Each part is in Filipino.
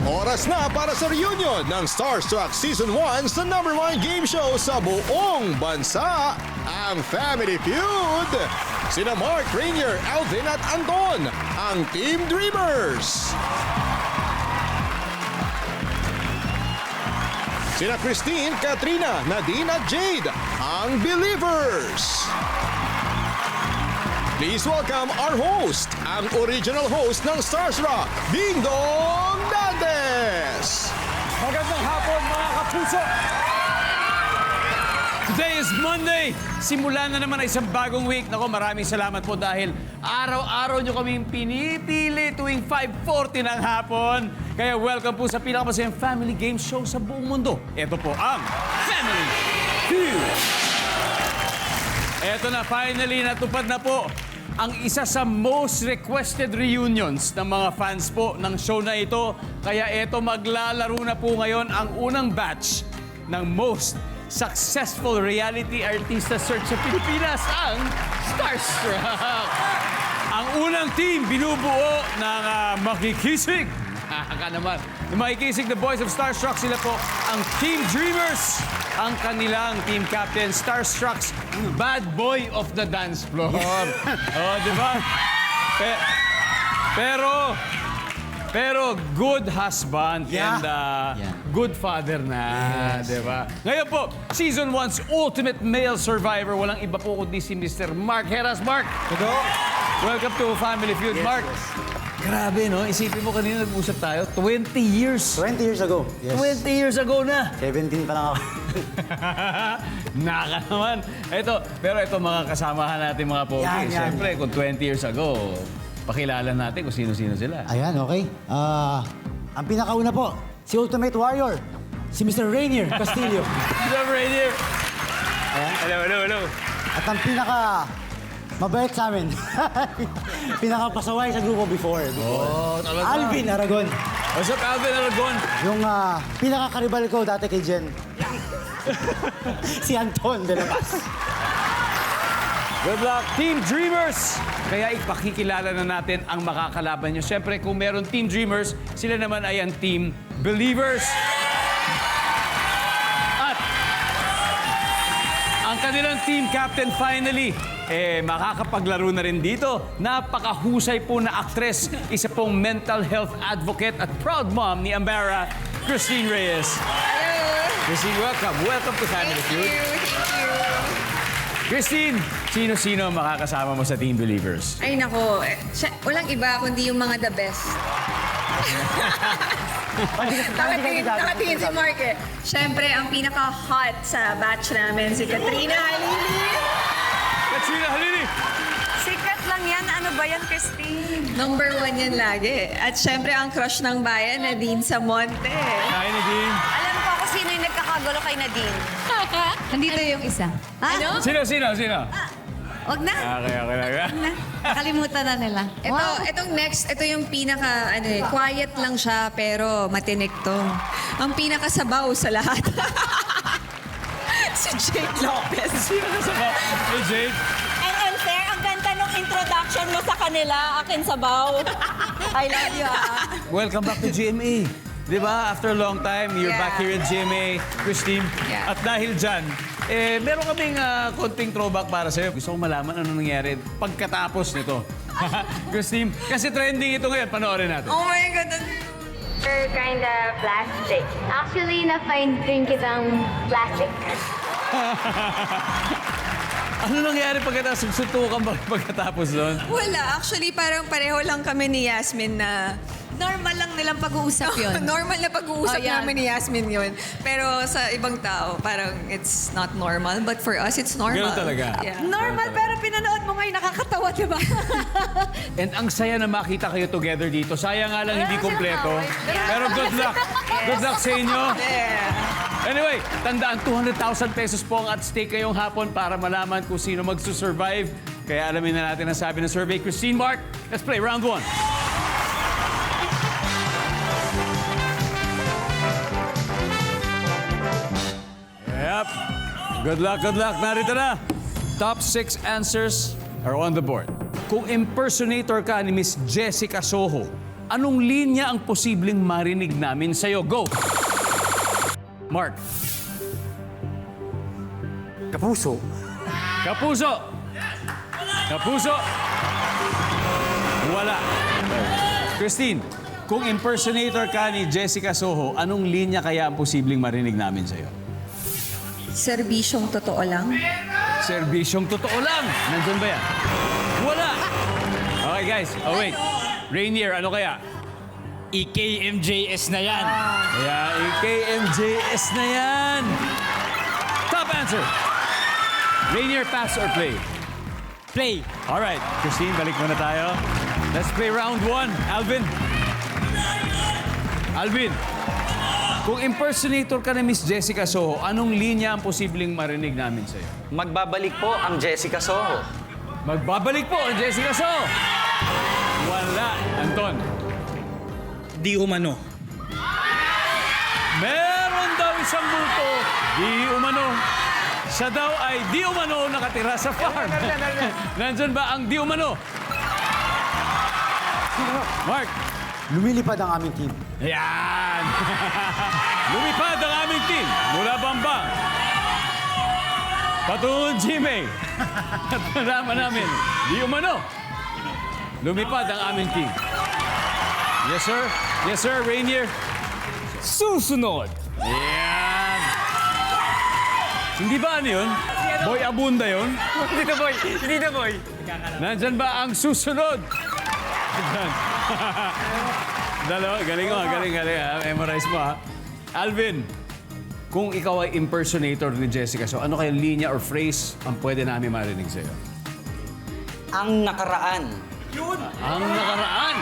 Oras na para sa reunion ng Starstruck Season 1 sa #1 game show sa buong bansa, ang Family Feud. Sina Mark, Rainier, Alvin at Anton, ang Team Dreamers. Sina Christine, Katrina, Nadine at Jade, ang Believers. Please welcome our host, ang original host ng Starstruck, Ding Dong Dantes! Magandang hapon mga kapuso! Today is Monday. Simula na naman ang isang bagong week. Nako, maraming salamat po dahil araw-araw nyo kaming pinipili tuwing 5:40 ng hapon. Kaya welcome po sa pinakamasayang family game show sa buong mundo. Ito po ang Family Feud. Ito na, finally, natupad na po ang isa sa most requested reunions ng mga fans po ng show na ito. Kaya ito, maglalaro na po ngayon ang unang batch ng most successful reality artista search sa Pilipinas, ang Starstruck. Ang unang team binubuo ng makikisig. Ka naman. Yung makikisig na boys of Starstruck, sila po ang Team Dreamers. Ang kanilang team captain, Starstruck's bad boy of the dance floor. Oh, di ba? Pero good husband and good father na, di ba? Ngayon po, Season 1's ultimate male survivor, walang iba po kundi si Mr. Mark Heras. Mark! Hello. Welcome to Family Feud. Mark, grabe, no? Isipin mo kanina nag-usap tayo, 20 years. 20 years ago. Yes. 20 years ago na. 17 pa lang ako. Naka naman. Pero ito mga kasamahan natin mga pogi. Yan. Siyempre, kung 20 years ago, pakilala natin kung sino-sino sila. Ayan, okay. Ang pinakauna po, si Ultimate Warrior, si Mr. Rainier Castillo. Hello, Rainier. Hello. At ang pinaka mabait sa amin, pinakapasaway sa grupo before. Oh, talaga. Alvin Aragon. What's up, Alvin Aragon? Yung pinakakaribal ko dati kay Jen. Si Anton de la Paz. Good luck, Team Dreamers! Kaya ipakikilala na natin ang makakalaban nyo. Siyempre, kung meron Team Dreamers, sila naman ay ang Team Believers. At ang kanilang team captain finally, makakapaglaro na rin dito. Napakahusay po na aktres, isa pong mental health advocate at proud mom ni Ambara, Christine Reyes. Hello. Christine, welcome. Welcome to Family Feud. Thank you. Christine, sino-sino ang makakasama mo sa Team Believers? Ay nako, walang iba kundi yung mga the best. Nakatingin si Mark eh. Siyempre, ang pinaka-hot sa batch namin, si Katrina Halili. Katrina Halili! Sikat lang yan. Ano ba yan, Christine? Number 1 yan lagi. At siyempre, ang crush ng bayan, Nadine Samonte. Hi, Nadine. Alam ko kung sino yung nagkakagulo kay Nadine. Nandito yung isa. Ano? Sino? Wag na. Okay. Nakalimutan na nila. Itong next, ito yung pinaka, quiet lang siya, pero matinik to. Ang pinakasabaw sa lahat. Si Jake Lopez. Sino ka sa ba? Hey, Jade. Ang unfair, ang ganda nung introduction mo sa kanila, akin sabaw. I love you, Welcome back to GMA. Di ba? After a long time, you're Yeah. back here in GMA, Christine. Yeah. At dahil dyan, meron kaming konting throwback para sa'yo. Gusto ko malaman ano nangyari pagkatapos nito. Christine, kasi trending ito ngayon. Panoorin natin. Oh my God. Kinda plastic. Actually, na-find rin kitang plastic. Ano nangyari pagkatapos? Suntukan ba pagkatapos doon? Wala. Actually, parang pareho lang kami ni Yasmin na Normal lang nilang pag-uusap yun. normal na pag-uusap Oh, yan. namin ni Yasmin yun. Pero sa ibang tao, parang it's not normal. But for us, it's normal. Ganun talaga. Yeah. Normal, pero pinanood mo ngayon, nakakatawa, di ba? And ang saya na makita kayo together dito. Sayang nga lang hindi kompleto. Pero good luck. Good luck sa inyo. Yeah. Anyway, tandaan, 200,000 pesos po ang at stake ngayong hapon para malaman kung sino magsusurvive. Kaya alamin na natin ang sabi ng survey. Christine, Mark, let's play round 1. Yep. Good luck. Narito na. Top 6 answers are on the board. Kung impersonator ka ni Miss Jessica Soho, Anong linya ang posibleng marinig namin sa'yo? Go! Mark. Kapuso. Kapuso. Kapuso. Wala. Christine, kung impersonator ka ni Jessica Soho, anong linya kaya ang posibleng marinig namin sa'yo? Serbisyong totoo lang. Serbisyong totoo lang. Nandun ba yan? Wala. Okay, guys. Oh, wait. Rainier, ano kaya? EKMJS na yan. Kaya EKMJS na yan. Top answer. Rainier, pass or play? Play. Alright, Christine, balik muna tayo. Let's play round 1. Alvin. Alvin, kung impersonator ka ni Miss Jessica Soho, anong linya ang posibleng marinig namin sa'yo? Magbabalik po ang Jessica Soho. Magbabalik po ang Jessica Soho. Wala. Anton. Di umano. Meron daw isang multo, di umano. Siya daw ay di umano nakatira sa farm. Nandyan ba ang di umano? Mark. Lumilipad ang aming team. Ayan! Lumipad ang aming team mula Bambang. Patungong Gmail. At nalaman namin, di umano. Lumipad ang aming team. Yes, sir. Yes, sir. Rainier. Susunod. Ayan. Hindi ba ano yun? Boy Abunda yun? Hindi na boy. Hindi na boy. Nandyan ba ang susunod? Nandyan. Dalawa, galing mo, galing. Memorize mo, ha? Alvin, kung ikaw ay impersonator ni Jessica, so ano kayong linya or phrase ang pwede namin marinig sa'yo? Ang nakaraan. Ang nakaraan.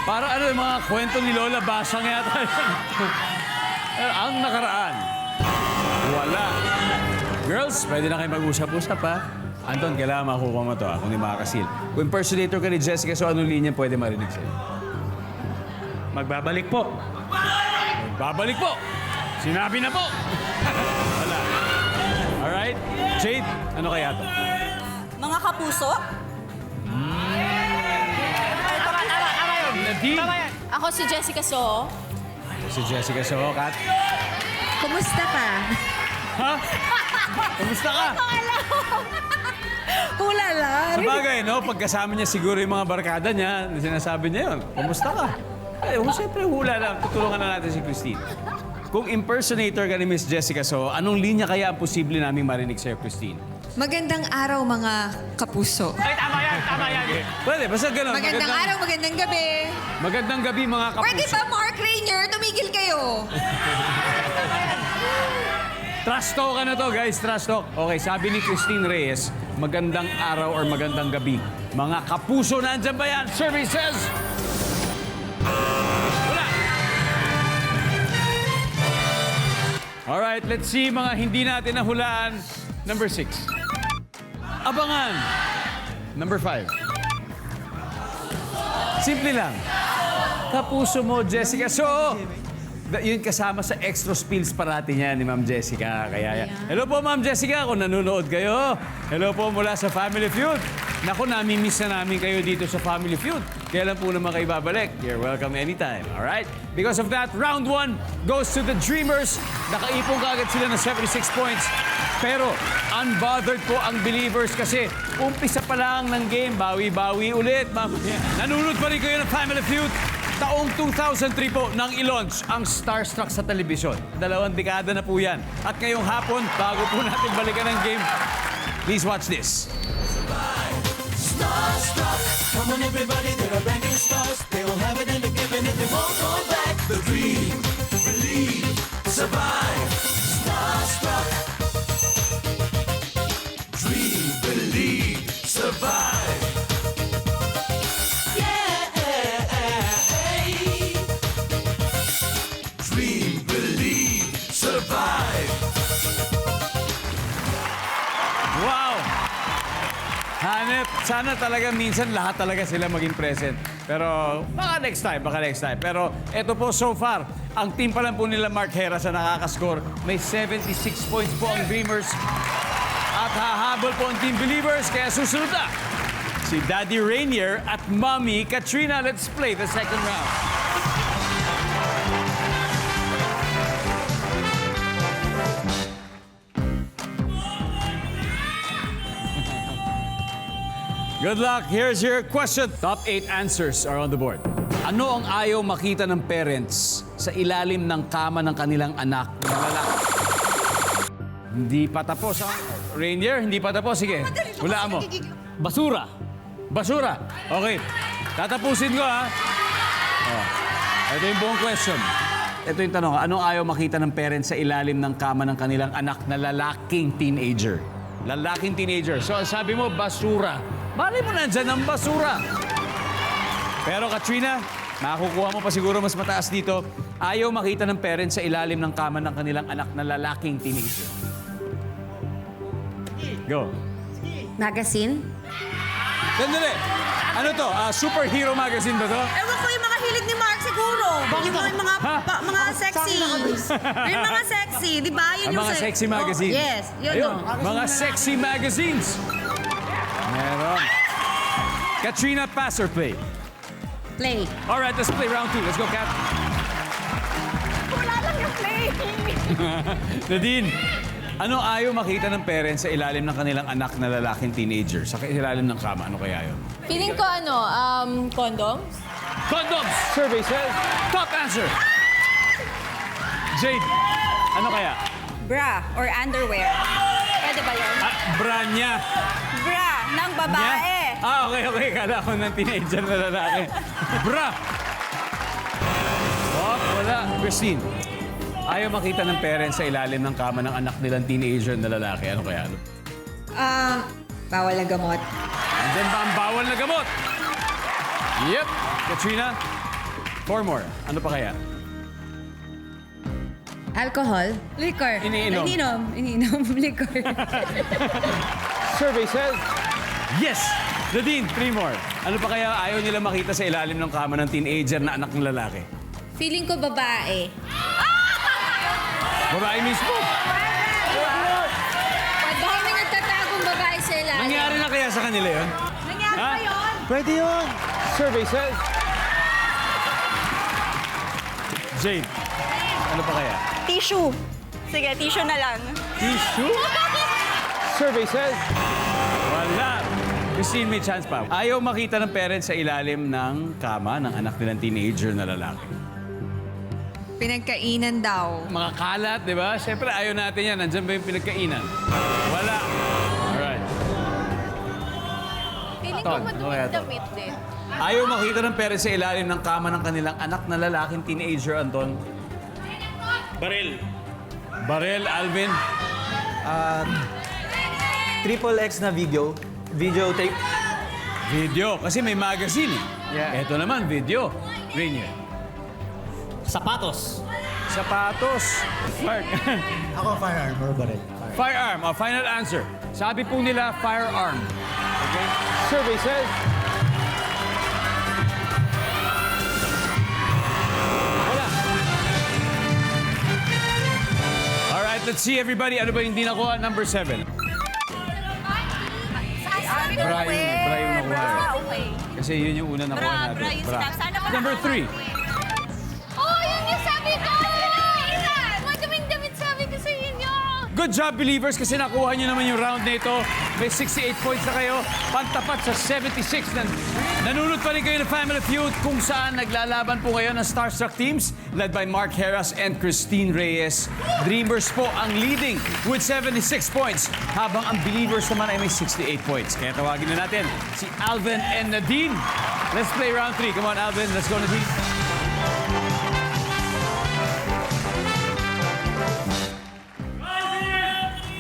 Para ano yung mga kwento ni Lola Basang yata. Ang nakaraan. Wala. Girls, pwede na kayo mag-usap-usap, ha? Anton, kailangan makukuha mo to, ha? Kung di makakasil. Kung impersonator ka ni Jessica, so anong linya pwede marinig sa'yo? Magbabalik po. Babalik po. Sinabi na po. Wala. Alright. Jade, ano kaya to? Mga kapuso? Nadine. Ako si Jessica Soho. Si Jessica Soho, Kat. Kumusta ka? Ha? Kumusta ka? Hula lang. Sa bagay, no? Pagkasama niya siguro yung mga barkada niya, sinasabi niya yun, kumusta ka? Eh, siyempre hula lang. Tutulungan na natin si Christine. Kung impersonator ka ni Miss Jessica Soho, anong linya kaya ang posible naming marinig sa'yo, Christine? Magandang araw, mga kapuso. Ay, tama yan. Tama yan. Pwede, basta ganun. Magandang araw, magandang gabi. Magandang gabi, mga kapuso. Pwede ba, Mark Rainier? Tumigil kayo. Trust talk ka na to, guys. Trust talk. Okay, sabi ni Christine Reyes, magandang araw or magandang gabi. Mga kapuso, nandyan ba yan? Survey says... Wala. Alright, let's see mga hindi natin nahulaan. Number 6. Abangan. Number 5. Simple lang. Kapuso mo, Jessica. So, yun kasama sa extra spills parati niya ni Ma'am Jessica. Kaya, hello po, Ma'am Jessica, kung nanonood kayo. Hello po mula sa Family Feud. Naku, nami-miss na namin kayo dito sa Family Feud. Kaya lang po naman kayo babalik. You're welcome anytime, alright? Because of that, round 1 goes to the Dreamers. Nakaipong kaagad sila ng 76 points. Pero unbothered po ang Believers kasi umpisa pa lang ng game. Bawi-bawi ulit. Nanunod pa rin kayo ng Family Feud. Taong 2003 po nang i-launch ang Starstruck sa telebisyon. 2 dekada na po yan. At ngayong hapon, bago po natin balikan ang game, please watch this. Starstruck, come on everybody, there are brand new stars. They will have it in the game and if they won't go back, the dream, believe, survive. Starstruck, dream, believe, survive. Yeah, hey. Dream, believe, survive. Wow! Hanep, sana talaga minsan lahat talaga sila maging present. Pero baka next time. Pero eto po so far, ang team pa lang po nila Mark Hera sa nakakascore. May 76 points po ang Dreamers. At hahabol po ang Team Believers, kaya susunod na si Daddy Rainier at Mommy Katrina. Let's play the second round. Good luck. Here's your question. Top 8 answers are on the board. Ano ang ayaw makita ng parents sa ilalim ng kama ng kanilang anak na lalaki? Hindi pa tapos, ha? Rainier, hindi pa tapos. Sige, hulaan mo. Basura. Basura. Okay. Tatapusin ko, ha? Oh. Ito yung buong question. Ito yung tanong. Anong ayaw makita ng parents sa ilalim ng kama ng kanilang anak na lalaking teenager? Lalaking teenager. So, sabi mo, basura. Malay mo nandyan ang basura. Pero Katrina, makakukuha mo pa siguro mas mataas dito. Ayaw makita ng parents sa ilalim ng kama ng kanilang anak na lalaking teenager. Go. Magazine? Sandali. Ano to? Superhero magazine ba to? Ewan ko yung mga hilig ni Mark siguro. Yung mga, Ha? mga sexy. Yung mga sexy, di ba? Yun Ang yung mga sexy magazine. Oh, yes, yun Ayun, yun. mga sexy magazines. Meron. Katrina, pass or play? Play. All right, let's play round 2. Let's go, Kat. Wala lang yung play. Nadine, ano ayaw makita ng parents sa ilalim ng kanilang anak na lalaking teenager? Sa ilalim ng kama, ano kaya yun? Feeling ko condoms? Condoms! Survey says, top answer! Jade, ano kaya? Bra or underwear. Pwede ba yun? Bra niya. Bra ng babae. Okay. Kala ko ng teenager na lalaki. Bra! Oh, wala. Christine, ayaw makita ng parents sa ilalim ng kama ng anak nilang teenager na lalaki. Ano kaya? Bawal na gamot. And then ba ang bawal na gamot? Yep. Katrina, 4 more. Ano pa kaya? Alcohol? Liquor. Iniinom. Iniinom. Liquor. Survey says, yes! Nadine, 3 more. Ano pa kaya ayaw nila makita sa ilalim ng kama ng teenager na anak ng lalaki? Feeling ko babae. Babae mismo. Baka may nagtatagong babae sa ilalim. Nangyari na kaya sa kanila yun? Nangyari Ha? ba yun? Pwede yun. Survey says... Jade, ano pa kaya? Tissue. Sige, tissue na lang. Tissue? Survey says... Wala. Christine, may chance pa. Ayaw makita ng parents sa ilalim ng kama ng anak nilang teenager na lalaki. Pinagkainan daw. Mga kalat, di ba? Siyempre, ayaw natin yan. Nandiyan ba yung pinagkainan? Wala. Alright. Feeling Ton, ano kaya to? damit din. Ayaw makita ng parents sa ilalim ng kama ng kanilang anak na lalaking teenager, Anton. Baril. Barel, Alvin. Triple X na videotape. Video. Kasi may magazine eh. Yeah. Ito naman, video. Rainier. Sapatos. Sapatos. Mark. Ako, firearm or baril. Firearm. Final answer. Sabi po nila, firearm. Okay? Survey says... Wala. Alright, let's see everybody. Ano ba yung hindi nakuha? Number 7. Bra yung nakuha. Okay. Kasi yun yung una nakuha natin. Bra yung sinabi. Sana pa Number 3. Oh, yun yung sabi ko! Madaming damit sabi ko sa inyo. Good job, believers, kasi nakuha nyo naman yung round na ito. May 68 points na kayo. Pantapat sa 76. Nanunod pa rin kayo ng Family Feud kung saan naglalaban po ngayon ng Starstruck teams led by Mark Heras and Christine Reyes. Dreamers po ang leading with 76 points habang ang Believers naman ay may 68 points. Kaya tawagin na natin si Alvin and Nadine. Let's play round 3. Come on, Alvin. Let's go, Nadine.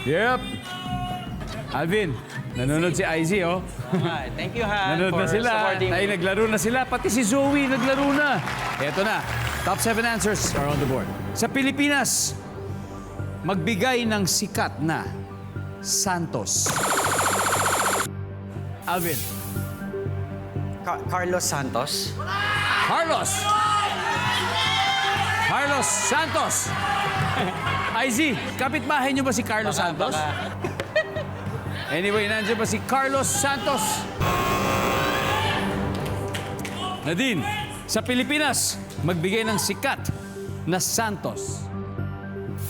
Yep. Alvin, nanonood si IZ, oh. Hi, thank you, Han, Nanonood for na sila. supporting me. Ay, naglaro na sila. Pati si Zoe, naglaro na. Eto na. Top 7 answers are on the board. Sa Pilipinas, magbigay ng sikat na Santos. Alvin. Carlos Santos. Carlos. Carlos Santos. IZ, kapitbahay niyo ba si Carlos Santos? Anyway, nandiyan ba si Carlos Santos? Nadine, sa Pilipinas, magbigay ng sikat na Santos.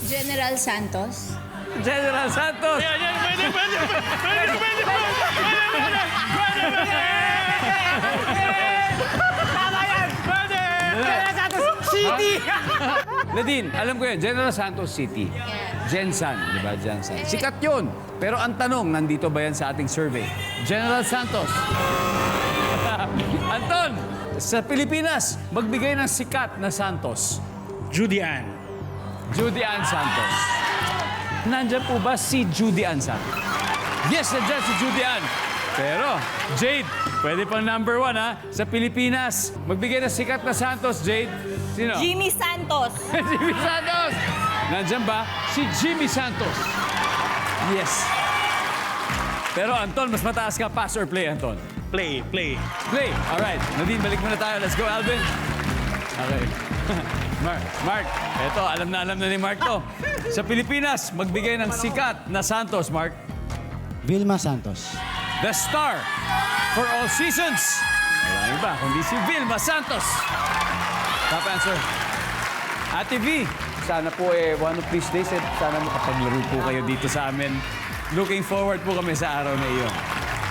General Santos. General Santos! City! Nadine, alam ko yan, General Santos City. Gensan, di ba? Gensan. Sikat yun. Pero ang tanong, nandito ba yan sa ating survey? General Santos. Anton, sa Pilipinas, magbigay ng sikat na Santos. Judy Ann. Judy Ann Santos. Nandyan po ba si Judy Ann Santos? Yes, nandyan si Judy Ann. Pero, Jade, pwede pang number 1 ha. Sa Pilipinas, magbigay ng sikat na Santos, Jade. Sino? Jimmy Santos. Jimmy Santos! Nandyan ba si Jimmy Santos? Yes. Pero Anton, mas mataas ka. Pass or play, Anton? Play. Play. Alright. Nadine, balik muna tayo. Let's go, Alvin. Okay. Mark, eto, alam na ni Mark to. Sa Pilipinas, magbigay ng sikat na Santos, Mark. Vilma Santos. The star for all seasons. Walang iba, kundi si Vilma Santos. Top answer. Ate V, sana po one of these days, sana makapaglaro po kayo dito sa amin. Looking forward po kami sa araw na iyon.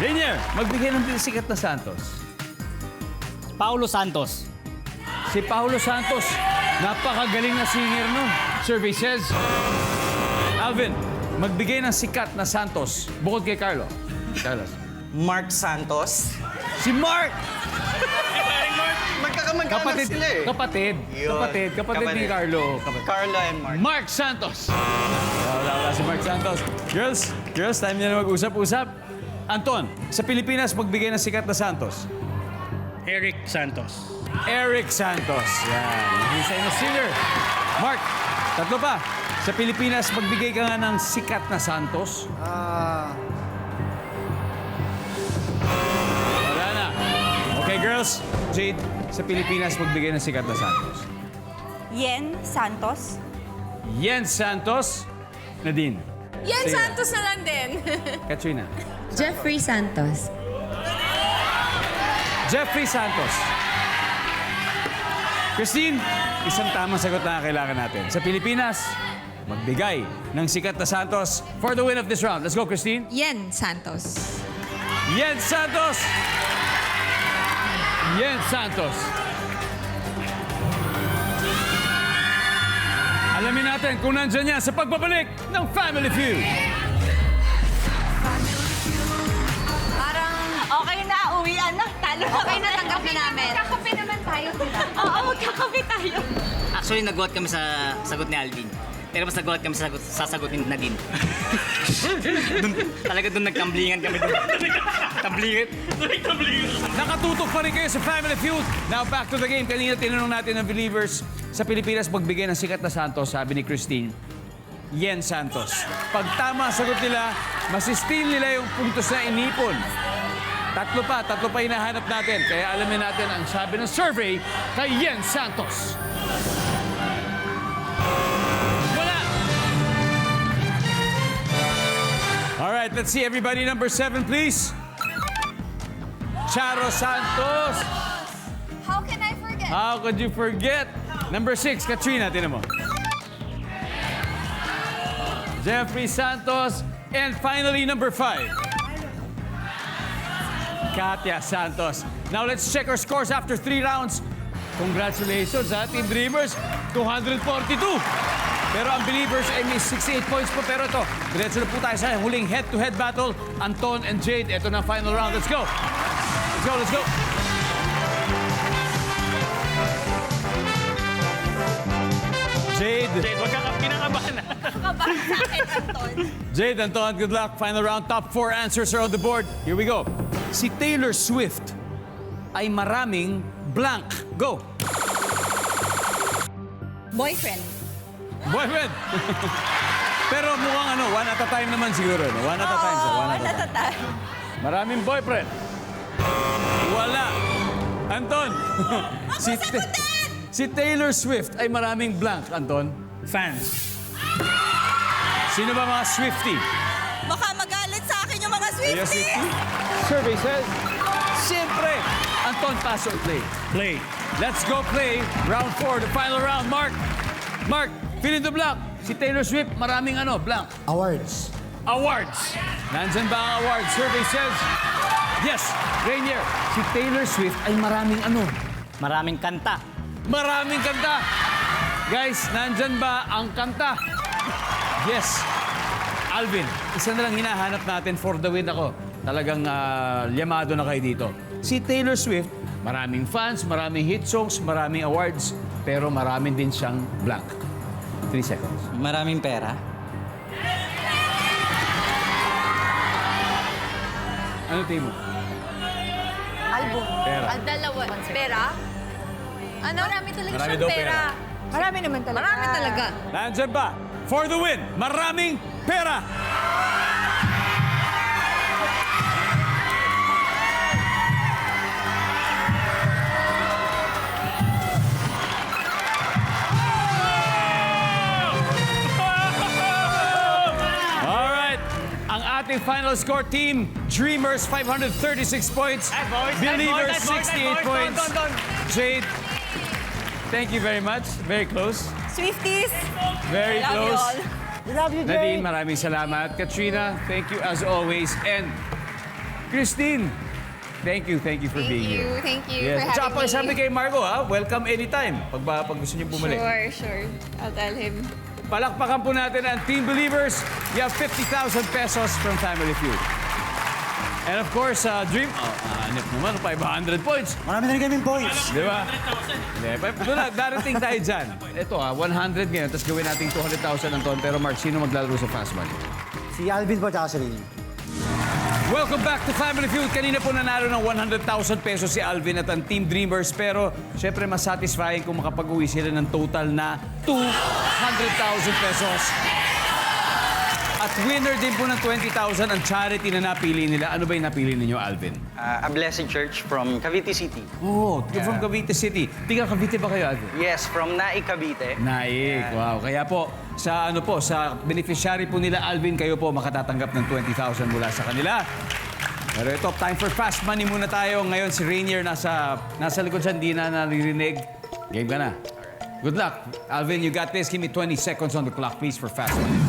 Rainier, magbigay ng sikat na Santos. Paulo Santos. Si Paulo Santos, napakagaling na singer nun. Survey says, Alvin, magbigay ng sikat na Santos bukod kay Carlo. Carlos. Mark Santos. Si Mark! Magkakamag-anak sila eh. Kapatid ni Carlo. Carlo and Mark. Mark Santos. Wala si Mark Santos. Girls, time niya na mag-usap-usap. Anton, sa Pilipinas, magbigay ng sikat na Santos. Eric Santos. Eric Santos. Yan. Hisay na singer. Mark, tatlo pa. Sa Pilipinas, magbigay ka nga ng sikat na Santos. Wala na. Okay, girls. Jade, sa Pilipinas, magbigay ng sikat na Santos. Yen Santos. Yen Santos. Nadine. Yan, Sige. Santos na lang din. Katrina. Jeffrey Santos. Jeffrey Santos. Christine, isang tamang sagot na kailangan natin. Sa Pilipinas, magbigay ng sikat na Santos for the win of this round. Let's go, Christine. Yan, Santos. Yen Santos. Yen Santos. Alamin natin kung nandyan yan sa pagbabalik ng Family Feud. Parang Okay na, uwian na. Talo na. okay na, tanggap na namin. Magkakape naman tayo. Oo, magkakape tayo. Actually, nagulat kami sa sagot ni Alvin. Pero mas nagulat kami sa sagot ni Nadine. Doon nagkamblingan kami doon. Tamblingan. Nakatutok pa rin kayo sa Family Feud. Now back to the game. Kanina tinanong natin ng believers sa Pilipinas magbigay ng sikat na Santos, sabi ni Christine. Yen Santos. Pag tama ang sagot nila, masistil nila yung puntos na inipon. Tatlo pa hinahanap natin. Kaya alamin natin ang sabi ng survey kay Yen Santos. Wala! Alright, let's see everybody. Number 7, please. Charo Santos. How can I forget? How could you forget? Number 6, Katrina, tinan mo. Jeffrey Santos. And finally, number 5. Katya Santos. Now let's check our scores after 3 rounds. Congratulations ha, Team Dreamers. 242. Pero ang Believers ay may 68 points po. Pero ito, diretso na po tayo sa huling head-to-head battle. Anton and Jade, ito na final round. Let's go. Let's go. Jade, Wag ka pinakabahan na. Kabahan sa akin, Anton. Jade, Anton, good luck. Final round, top 4 answers are on the board. Here we go. Si Taylor Swift ay maraming blank. Go. Boyfriend. Boyfriend. Pero mukhang one at a time naman siguro. No? One at a time. Oo, One at a time. Maraming boyfriend. Wala. Anton. si Taylor Swift ay maraming blank, Anton. Fans. Sino ba mga Swiftie? Baka magalit sa akin yung mga Swiftie. Survey says, siyempre, ang Anton, pass or play? Play. Let's go play. Round 4, the final round. Mark, fill in the blank. Si Taylor Swift, maraming blank. Awards. Awards. Nandyan ba ang awards? Survey says, yes. Rainier, si Taylor Swift ay maraming Maraming kanta. Maraming kanta. Guys, nandyan ba ang kanta? Yes. Alvin, isa na lang hinahanap natin for the win ako. Talagang llamado na kayo dito. Si Taylor Swift, maraming fans, maraming hit songs, maraming awards, pero maraming din siyang blank. 3 seconds. Maraming pera. Ano tingin mo? Album. Pera. Dalawa. Pera? Ano? Marami talaga Marami siyang daw pera. pera. Marami naman talaga. Marami talaga. Nandyan ba? For the win, maraming pera. Alright, ang ating final score team, Dreamers 536 points, Believers 68 points. Jade, thank you very much. Very close. Swifties. Very Love you close. all. We love you, Nadine, Jay. maraming salamat. Katrina, thank you as always. And Christine, thank you for being here. Thank you Yes. for Tsaka having sabi me. kay Margo, welcome anytime. Pag gusto niyo bumalik. Sure. I'll tell him. Palakpakan po natin ang Team Believers. You have 50,000 pesos from Family Feud. And of course, Dream, hanip naman, 500 points. Marami na rin kaming points. Di ba? Doon na, darating tayo dyan. Ito 100 ngayon, tapos gawin natin 200,000 ang ton. Pero Mark, sino maglalaro sa Fast Money? Si Alvin po, tsaka si Rainier. Welcome back to Family Feud. Kanina po nanalo ng 100,000 pesos si Alvin at ang Team Dreamers. Pero, syempre, mas satisfying kung makapag-uwi sila ng total na 200,000 pesos. At winner din po ng 20,000 ang charity na napili nila. Ano ba yung napili ninyo, Alvin? A Blessed Church from Cavite City. Oh, you're from Cavite City. Tiga Cavite ba kayo, Alvin? Yes, from Naik, Cavite. Naik, wow. Kaya po, sa beneficiary po nila, Alvin, kayo po makatatanggap ng 20,000 mula sa kanila. Pero ito, time for fast money muna tayo. Ngayon si Rainier nasa likod siya, hindi na naririnig. Game ka na. Good luck. Alvin, you got this. Give me 20 seconds on the clock, please, for fast money.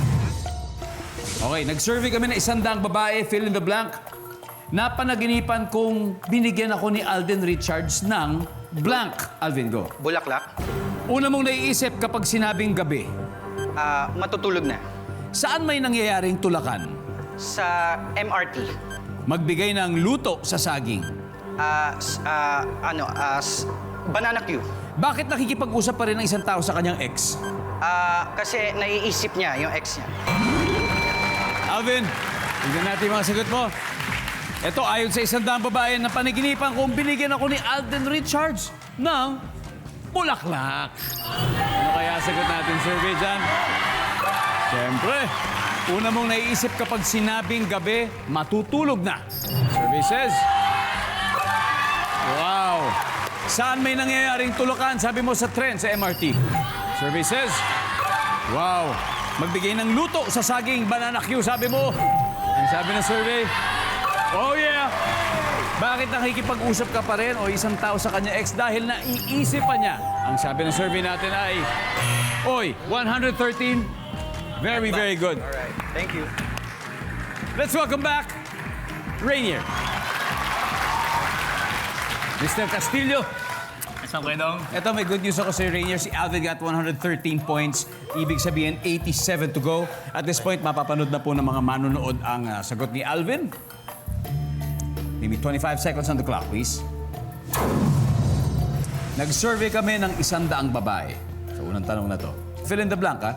Okay, nag-survey kami ng 100 babae, fill in the blank. Napanaginipan kong binigyan ako ni Alden Richards ng blank. Alvin, go. Bulaklak. Una mong naiisip kapag sinabing gabi. Matutulog na. Saan may nangyayaring tulakan? Sa MRT. Magbigay ng luto sa saging. Banana Q. Bakit nakikipag-usap pa rin ang isang tao sa kanyang ex? Kasi naiisip niya yung ex niya. Alvin, tignan natin yung mga sagot mo. Ito, ayon sa 100 babae na panaginipan kong binigyan ako ni Alden Richards ng bulaklak. Ano kaya sagot natin survey dyan? Siyempre, una mong naiisip kapag sinabing gabi, matutulog na. Survey says, wow. Saan may nangyayaring tulukan? Sabi mo sa tren, sa MRT. Survey says, wow. Magbigay ng luto sa saging, banana Q, sabi mo. Ang sabi ng survey, oh yeah. Bakit nakikipag-usap ka pa rin o isang tao sa kanya ex dahil naiisip pa niya? Ang sabi ng survey natin ay, oy, 113. Very, very good. Alright, thank you. Let's welcome back, Rainier. Mr. Castillo. Ito, may good news ako sa Rainier. Si Alvin got 113 points. Ibig sabihin, 87 to go. At this point, mapapanood na po ng mga manonood ang sagot ni Alvin. Give me 25 seconds on the clock, please. Nag-survey kami ng 100 babae. Sa unang tanong na to. Fill in the blank, ha?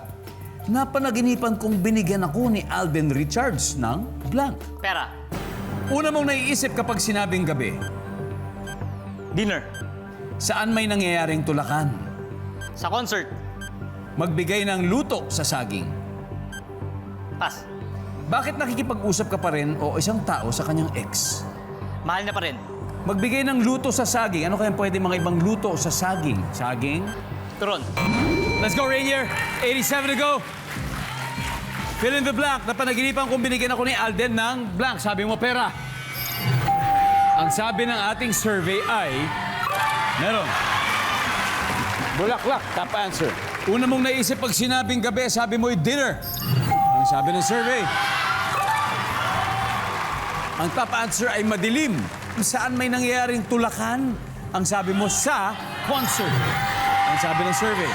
Napanaginipan kong binigyan ako ni Alden Richards ng blank. Pera. Una mong naiisip kapag sinabing gabi. Dinner. Saan may nangyayaring tulakan? Sa concert. Magbigay ng luto sa saging. Pass. Bakit nakikipag-usap ka pa rin o isang tao sa kanyang ex? Mahal na pa rin. Magbigay ng luto sa saging. Ano kaya pwede mga ibang luto sa saging? Saging? Turon. Let's go, Rainier. 87 to go. Fill in the blank. Napanaginipan kong binigyan ako ni Alden ng blank. Sabi mo, pera. Ang sabi ng ating survey ay... Meron. Bulaklak, top answer. Una mong naisip pag sinabing gabi, sabi mo'y dinner. Ang sabi ng survey. Ang top answer ay madilim. Saan may nangyayaring tulakan? Ang sabi mo sa concert. Ang sabi ng survey.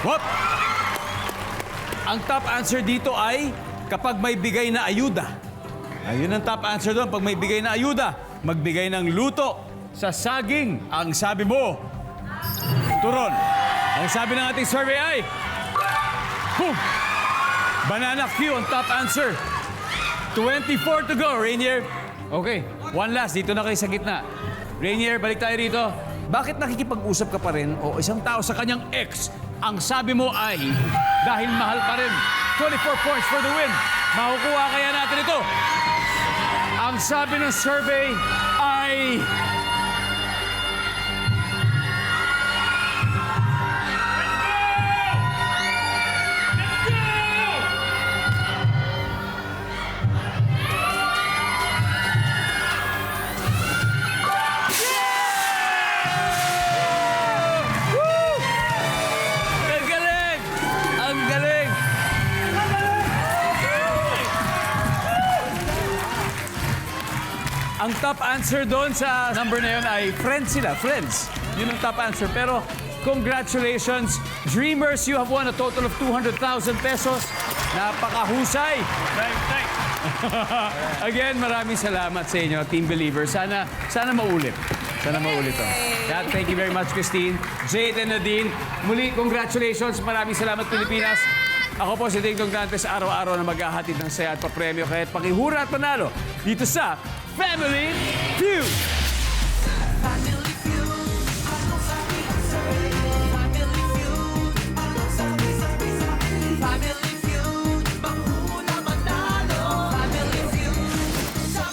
Whoop! Ang top answer dito ay kapag may bigay na ayuda. Ayun ang top answer doon. Pag may bigay na ayuda, magbigay ng luto sa saging. Ang sabi mo, turon. Ang sabi ng ating survey ay... Boom! Banana Q ang top answer. 24 to go, Rainier. Okay, one last. Dito na kayo sa gitna. Rainier, balik tayo rito. Bakit nakikipag-usap ka pa rin o isang tao sa kanyang ex? Ang sabi mo ay dahil mahal pa rin. 24 points for the win. Makukuha kaya natin ito. Ang sabi ng survey ay... Ang top answer doon sa number na yun ay friends sila, friends. Yun ang top answer. Pero congratulations, Dreamers, you have won a total of 200,000 pesos. Napakahusay. Thanks. Again, maraming salamat sa inyo, Team Believer. Sana maulit. Sana maulit to. Yeah, thank you very much, Christine. Jade and Nadine, muli, congratulations. Maraming salamat, Pilipinas. Ako po si Ding Dong Dantes, araw-araw na maghahatid ng saya at papremyo. Kaya't pakihura at panalo dito sa Family Feud!